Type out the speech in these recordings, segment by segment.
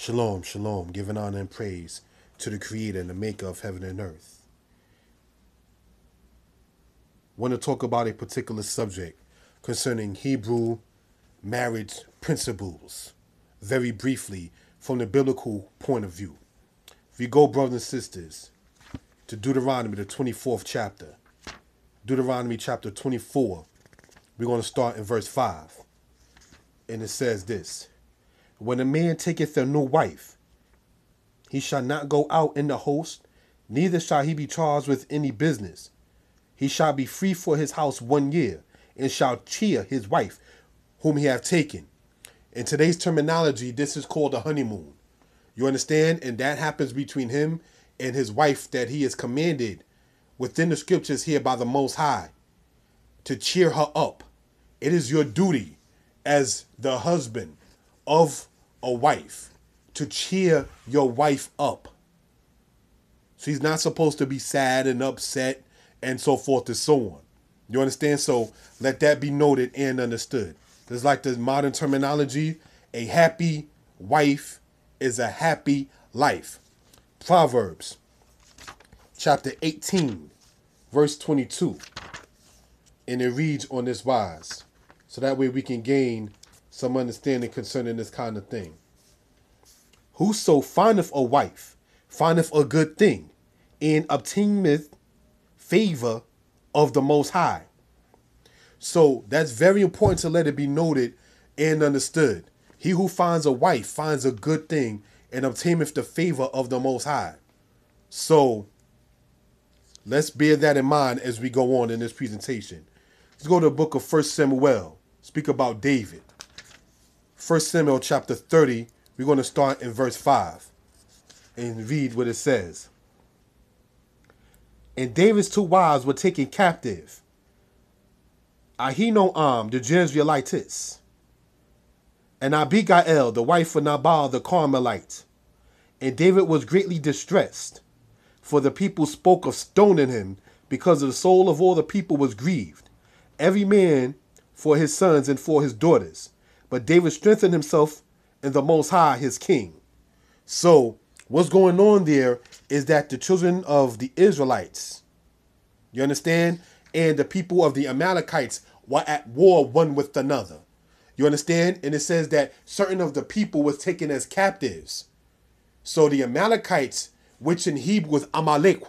Shalom, shalom, giving honor and praise to the Creator and the Maker of heaven and earth. I want to talk about a particular subject concerning Hebrew marriage principles, very briefly, from the biblical point of view. If you go, brothers and sisters, to Deuteronomy, the 24th chapter, Deuteronomy chapter 24, we're going to start in verse 5. And it says this: When a man taketh a new wife, he shall not go out in the host, neither shall he be charged with any business. He shall be free for his house 1 year, and shall cheer his wife whom he hath taken. In today's terminology, this is called a honeymoon. You understand? And that happens between him and his wife, that he is commanded within the scriptures here by the Most High to cheer her up. It is your duty as the husband of a wife to cheer your wife up. She's not supposed to be sad and upset and so forth and so on. You understand? So let that be noted and understood. There's like the modern terminology, a happy wife is a happy life. Proverbs chapter 18, verse 22. And it reads on this wise. So that way we can gain some understanding concerning this kind of thing. Whoso findeth a wife findeth a good thing, and obtaineth favor of the Most High. So that's very important to let it be noted and understood. He who finds a wife finds a good thing and obtaineth the favor of the Most High. So let's bear that in mind as we go on in this presentation. Let's go to the book of 1 Samuel. Speak about David. 1 Samuel chapter 30. We're going to start in verse 5 and read what it says. And David's 2 wives were taken captive, Ahinoam the Jezreelitess, and Abigail the wife of Nabal the Carmelite. And David was greatly distressed, for the people spoke of stoning him, because the soul of all the people was grieved, every man for his sons and for his daughters. But David strengthened himself in the Most High, his king. So what's going on there is that the children of the Israelites, you understand, and the people of the Amalekites were at war one with another. You understand? And it says that certain of the people was taken as captives. So the Amalekites, which in Hebrew was Amalek,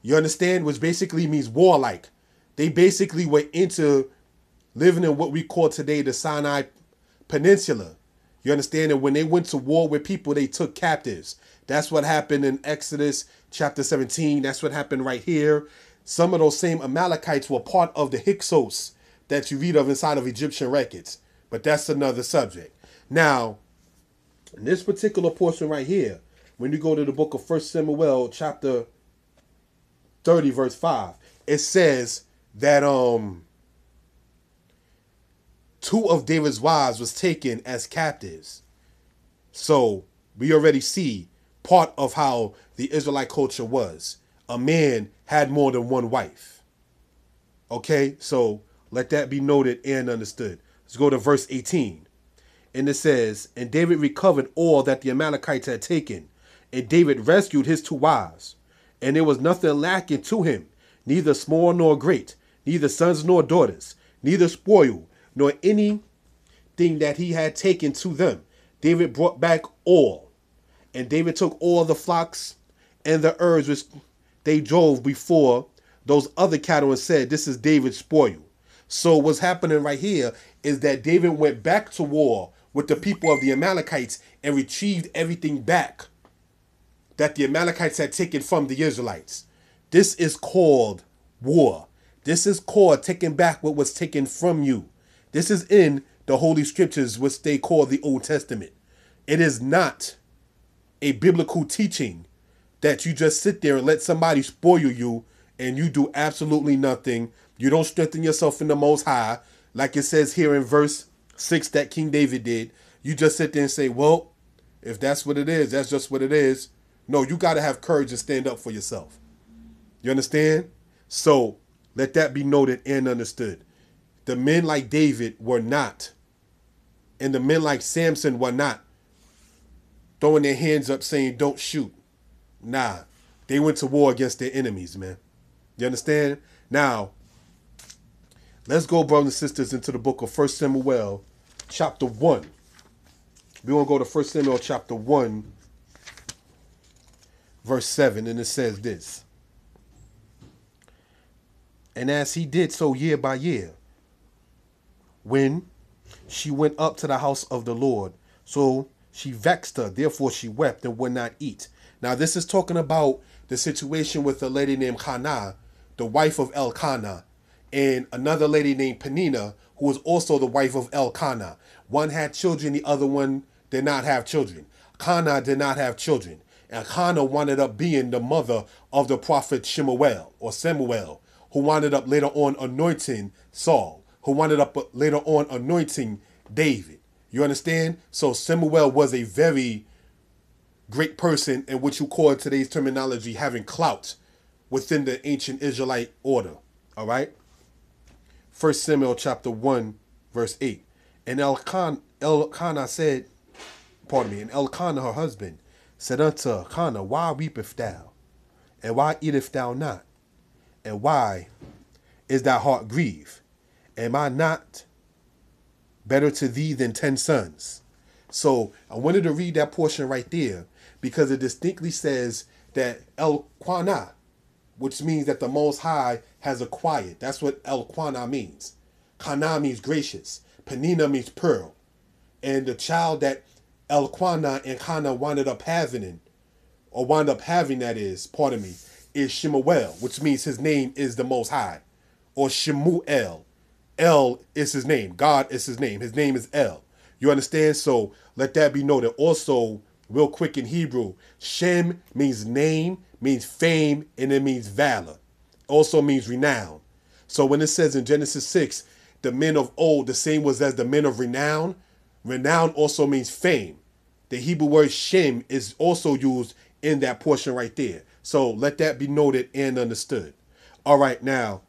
you understand, which basically means warlike. They basically were into living in what we call today the Sinai Peninsula. You understand? And when they went to war with people, they took captives. That's what happened in Exodus chapter 17. That's what happened right here. Some of those same Amalekites were part of the Hyksos that you read of inside of Egyptian records. But that's another subject. Now, in this particular portion right here, when you go to the book of 1 Samuel chapter 30, verse 5, it says that 2 of David's wives was taken as captives. So we already see part of how the Israelite culture was. A man had more than one wife. Okay, so let that be noted and understood. Let's go to verse 18. And it says, And David recovered all that the Amalekites had taken, and David rescued his 2 wives. And there was nothing lacking to him, neither small nor great, neither sons nor daughters, neither spoil, nor anything that he had taken to them. David brought back all. And David took all the flocks and the herds which they drove before those other cattle and said, This is David's spoil. So what's happening right here is that David went back to war with the people of the Amalekites and retrieved everything back that the Amalekites had taken from the Israelites. This is called war. This is called taking back what was taken from you. This is in the Holy Scriptures, which they call the Old Testament. It is not a biblical teaching that you just sit there and let somebody spoil you and you do absolutely nothing. You don't strengthen yourself in the Most High, like it says here in verse 6 that King David did. You just sit there and say, well, if that's what it is, that's just what it is. No, you got to have courage to stand up for yourself. You understand? So let that be noted and understood. The men like David were not, and the men like Samson were not throwing their hands up saying, don't shoot. Nah, they went to war against their enemies, man. You understand? Now, let's go, brothers and sisters, into the book of 1 Samuel, chapter 1. We're going to go to 1 Samuel, chapter 1, verse 7, and it says this. And as he did so year by year, when she went up to the house of the Lord, so she vexed her, therefore she wept and would not eat. Now this is talking about the situation with a lady named Hannah, the wife of Elkanah, and another lady named Penina, who was also the wife of Elkanah. One had children, the other one did not have children. Hannah did not have children. And Hannah wound up being the mother of the prophet Shemuel, or Samuel, who wound up later on anointing Saul, who wound up later on anointing David. You understand? So Samuel was a very great person in what you call today's terminology having clout within the ancient Israelite order. All right? 1 Samuel chapter 1, verse 8. And Elkanah said, and Elkanah her husband said unto Hannah, why weepest thou? And why eatest thou not? And why is thy heart grieved? Am I not better to thee than 10 sons? So I wanted to read that portion right there because it distinctly says that Elkanah, which means that the Most High has acquired. That's what Elkanah means. Kana means gracious. Penina means pearl. And the child that Elkanah and Hannah wound up having, is Shemuel, which means his name is the Most High. Or Shemuel. El is his name. God is his name. His name is El. You understand? So let that be noted. Also, real quick in Hebrew, Shem means name, means fame, and it means valor. Also means renown. So when it says in Genesis 6, the men of old, the same was as the men of renown. Renown also means fame. The Hebrew word Shem is also used in that portion right there. So let that be noted and understood. All right, now,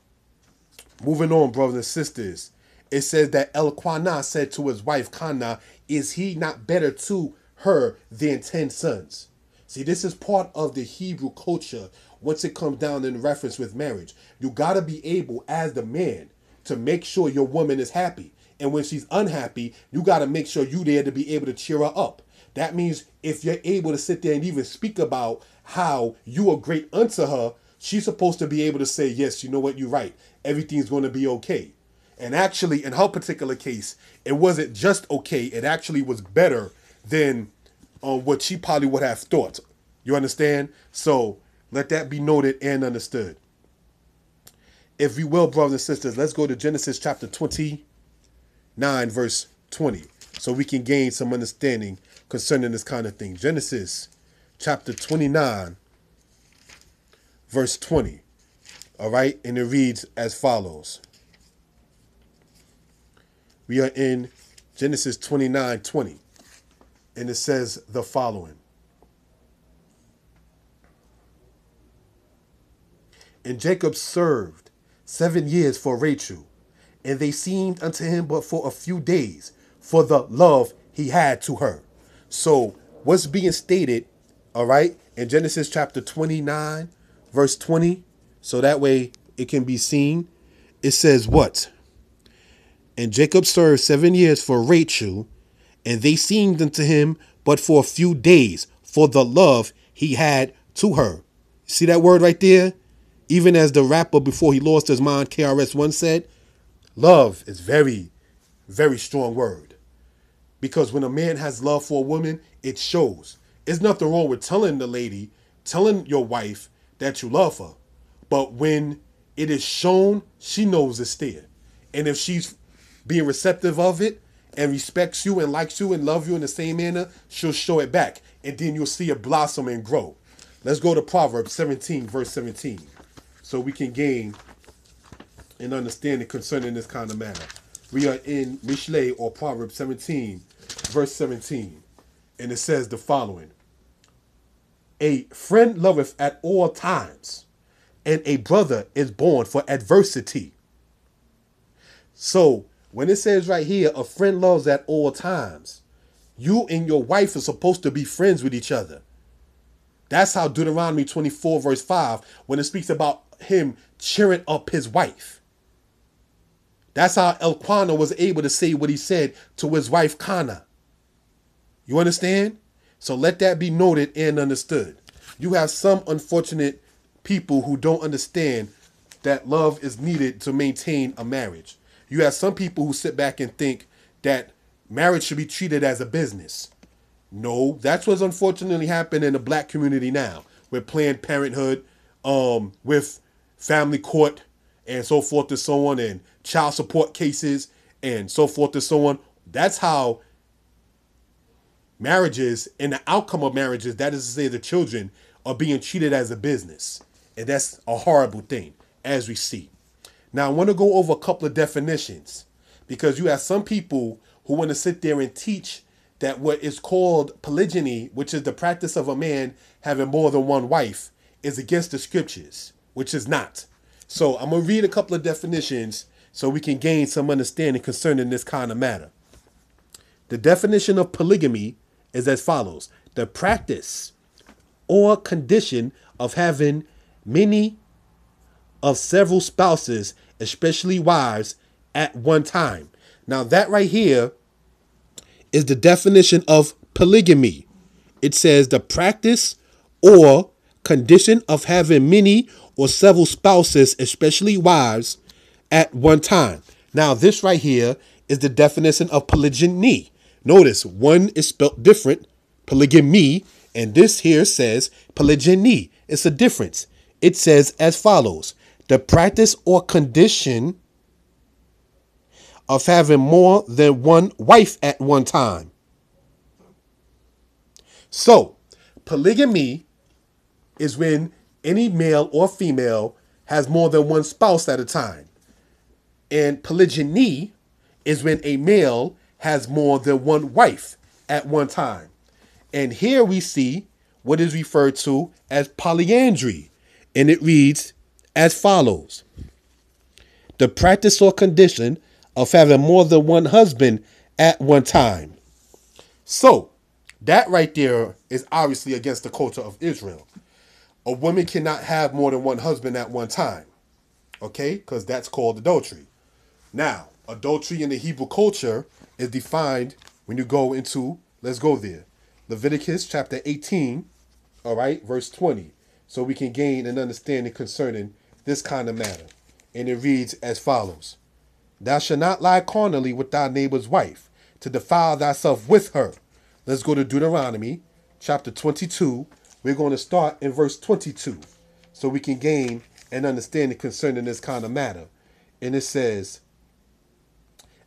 moving on, brothers and sisters. It says that Elkanah said to his wife, Hannah, is he not better to her than 10 sons? See, this is part of the Hebrew culture once it comes down in reference with marriage. You got to be able, as the man, to make sure your woman is happy. And when she's unhappy, you got to make sure you're there to be able to cheer her up. That means if you're able to sit there and even speak about how you are great unto her, she's supposed to be able to say, yes, you know what, you're right. Everything's going to be okay. And actually, in her particular case, it wasn't just okay. It actually was better than what she probably would have thought. You understand? So let that be noted and understood. If you will, brothers and sisters, let's go to Genesis chapter 29, verse 20, so we can gain some understanding concerning this kind of thing. Genesis chapter 29, verse 20. All right? And it reads as follows. We are in Genesis 29:20, and it says the following. And Jacob served 7 years for Rachel, and they seemed unto him but for a few days, for the love he had to her. So what's being stated, all right, in Genesis chapter 29, verse 20, so that way it can be seen, it says what? And Jacob served 7 years for Rachel, and they seemed unto him but for a few days, for the love he had to her. See that word right there? Even as the rapper before he lost his mind, KRS-One said, love is very, very strong word. Because when a man has love for a woman, it shows. There's nothing wrong with telling your wife that you love her. But when it is shown, she knows it's there. And if she's being receptive of it and respects you and likes you and loves you in the same manner, she'll show it back. And then you'll see it blossom and grow. Let's go to Proverbs 17, verse 17. So we can gain an understanding concerning this kind of matter. We are in Mishle, or Proverbs 17, verse 17. And it says the following. A friend loveth at all times, and a brother is born for adversity. So when it says right here, a friend loves at all times, You and your wife are supposed to be friends with each other. That's how Deuteronomy 24 verse 5, when it speaks about him cheering up his wife. That's how Elkanah was able to say what he said to his wife Kana. You understand? So let that be noted and understood. You have some unfortunate people who don't understand that love is needed to maintain a marriage. You have some people who sit back and think that marriage should be treated as a business. No, that's what's unfortunately happened in the black community now with Planned Parenthood, with family court and so forth and so on, and child support cases and so forth and so on. That's how marriages and the outcome of marriages, that is to say the children, are being treated as a business. And that's a horrible thing, as we see. Now, I want to go over a couple of definitions, because you have some people who want to sit there and teach that what is called polygyny, which is the practice of a man having more than one wife, is against the scriptures, which is not. So I'm going to read a couple of definitions so we can gain some understanding concerning this kind of matter. The definition of polygamy is as follows: the practice or condition of having many of several spouses, especially wives, at one time. Now that right here is the definition of polygamy. It says the practice or condition of having many or several spouses, especially wives, at one time. Now this right here is the definition of polygyny. Notice one is spelled different, polygamy, and this here says polygyny. It's a difference. It says as follows: the practice or condition of having more than one wife at one time. So, polygamy is when any male or female has more than one spouse at a time. And polygyny is when a male has more than one wife at one time. And here we see what is referred to as polyandry. And it reads as follows: the practice or condition of having more than one husband at one time. So that right there is obviously against the culture of Israel. A woman cannot have more than one husband at one time. Okay? Because that's called adultery. Now, adultery in the Hebrew culture is defined when you go into, let's go there, Leviticus chapter 18, all right, verse 20, so we can gain an understanding concerning this kind of matter. And it reads as follows: thou shalt not lie carnally with thy neighbor's wife, to defile thyself with her. Let's go to Deuteronomy chapter 22. We're going to start in verse 22, so we can gain an understanding concerning this kind of matter. And it says,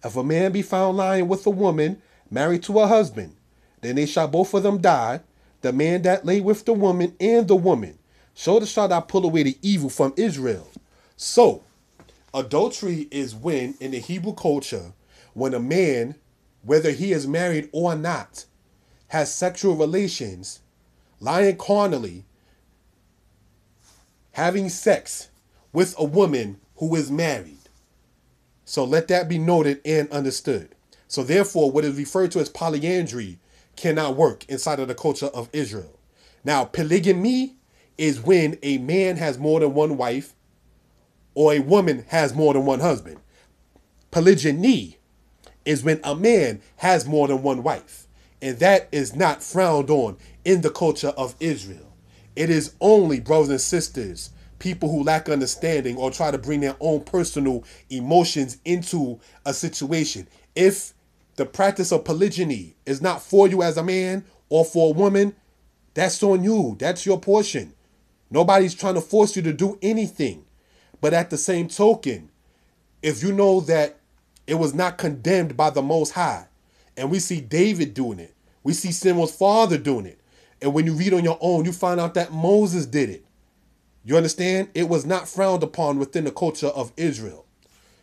if a man be found lying with a woman married to a husband, then they shall both of them die, the man that lay with the woman and the woman. So shall thou pull away the evil from Israel. So, adultery is when, in the Hebrew culture, when a man, whether he is married or not, has sexual relations, lying carnally, having sex with a woman who is married. So let that be noted and understood. So therefore, what is referred to as polyandry cannot work inside of the culture of Israel. Now, polygamy is when a man has more than one wife or a woman has more than one husband. Polygyny is when a man has more than one wife. And that is not frowned on in the culture of Israel. It is only, brothers and sisters, people who lack understanding or try to bring their own personal emotions into a situation. If the practice of polygyny is not for you as a man or for a woman, that's on you. That's your portion. Nobody's trying to force you to do anything. But at the same token, if you know that it was not condemned by the Most High, and we see David doing it, we see Samuel's father doing it, and when you read on your own, you find out that Moses did it. You understand? It was not frowned upon within the culture of Israel.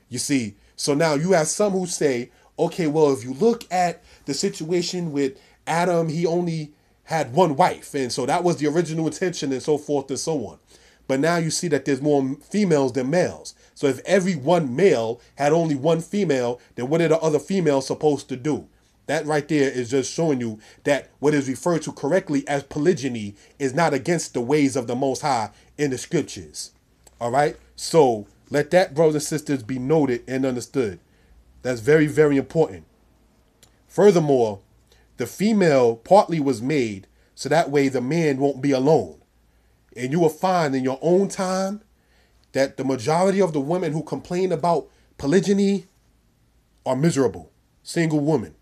You see, so now you have some who say, okay, well, if you look at the situation with Adam, he only had one wife, and so that was the original intention and so forth and so on. But now you see that there's more females than males. So if every one male had only one female, then what are the other females supposed to do? That right there is just showing you that what is referred to correctly as polygyny is not against the ways of the Most High in the scriptures. All right? So let that, brothers and sisters, be noted and understood. That's very, very important. Furthermore, the female partly was made so that way the man won't be alone. And you will find in your own time that the majority of the women who complain about polygyny are miserable, single women.